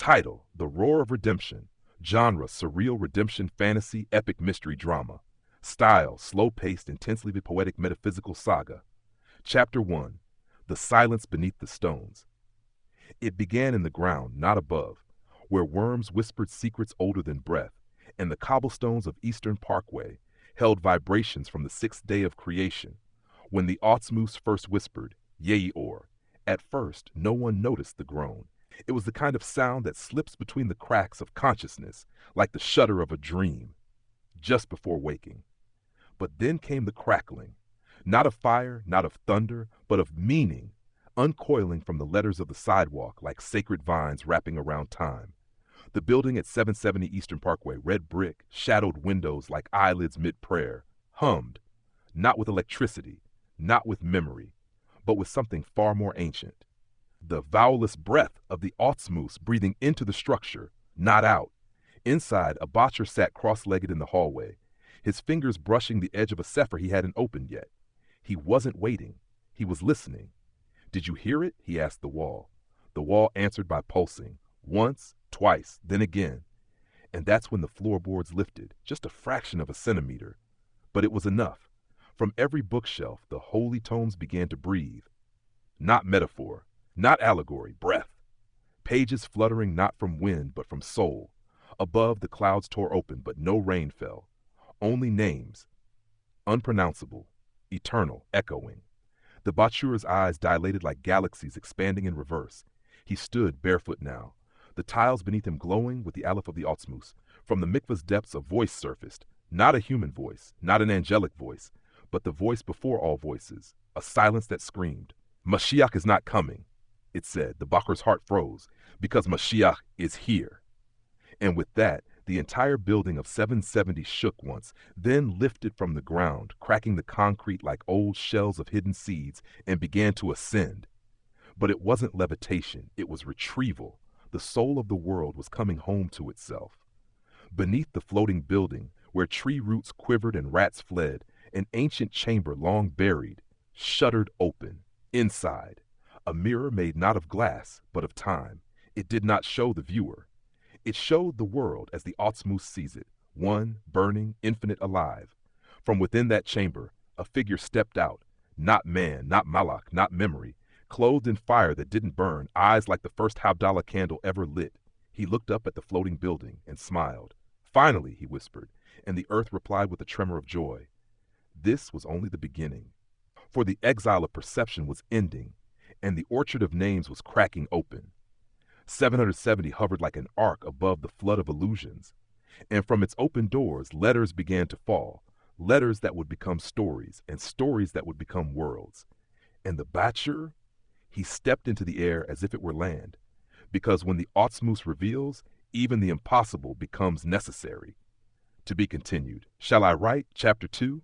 Title: The Roar of Redemption. Genre: surreal redemption fantasy epic mystery drama. Style: slow-paced, intensely poetic metaphysical saga. Chapter 1: The Silence Beneath the Stones. It began in the ground, not above, where worms whispered secrets older than breath, and the cobblestones of Eastern Parkway held vibrations from the sixth day of creation. When the Awtsmoos first whispered, Yisroel, at first no one noticed the groan. It was the kind of sound that slips between the cracks of consciousness, like the shudder of a dream, just before waking. But then came the crackling, not of fire, not of thunder, but of meaning, uncoiling from the letters of the sidewalk like sacred vines wrapping around time. The building at 770 Eastern Parkway, red brick, shadowed windows like eyelids mid-prayer, hummed, not with electricity, not with memory, but with something far more ancient. The vowelless breath of the Awtsmoos breathing into the structure, not out. Inside, a botcher sat cross-legged in the hallway, his fingers brushing the edge of a sefer he hadn't opened yet. He wasn't waiting. He was listening. Did you hear it? He asked the wall. The wall answered by pulsing. Once, twice, then again. And that's when the floorboards lifted, just a fraction of a centimeter. But it was enough. From every bookshelf, the holy tomes began to breathe. Not metaphor, not allegory, breath. Pages fluttering not from wind, but from soul. Above, the clouds tore open, but no rain fell. Only names, unpronounceable, eternal, echoing. The butcher's eyes dilated like galaxies expanding in reverse. He stood barefoot now, the tiles beneath him glowing with the aleph of the Awtsmoos. From the mikvah's depths a voice surfaced, not a human voice, not an angelic voice, but the voice before all voices, a silence that screamed. Mashiach is not coming, it said. The bacher's heart froze, because Mashiach is here. And with that, the entire building of 770 shook once, then lifted from the ground, cracking the concrete like old shells of hidden seeds, and began to ascend. But it wasn't levitation, it was retrieval. The soul of the world was coming home to itself. Beneath the floating building, where tree roots quivered and rats fled, an ancient chamber long buried, shuttered open. Inside, a mirror made not of glass, but of time. It did not show the viewer. It showed the world as the Awtsmoos sees it, one, burning, infinite, alive. From within that chamber, a figure stepped out, not man, not malach, not memory, clothed in fire that didn't burn, eyes like the first Havdalah candle ever lit. He looked up at the floating building and smiled. Finally, he whispered, and the earth replied with a tremor of joy. This was only the beginning. For the exile of perception was ending, and the orchard of names was cracking open. 770 hovered like an ark above the flood of illusions, and from its open doors letters began to fall, letters that would become stories, and stories that would become worlds. And the Batcher, he stepped into the air as if it were land, because when the Awtsmoos reveals, even the impossible becomes necessary. To be continued. Shall I write Chapter 2?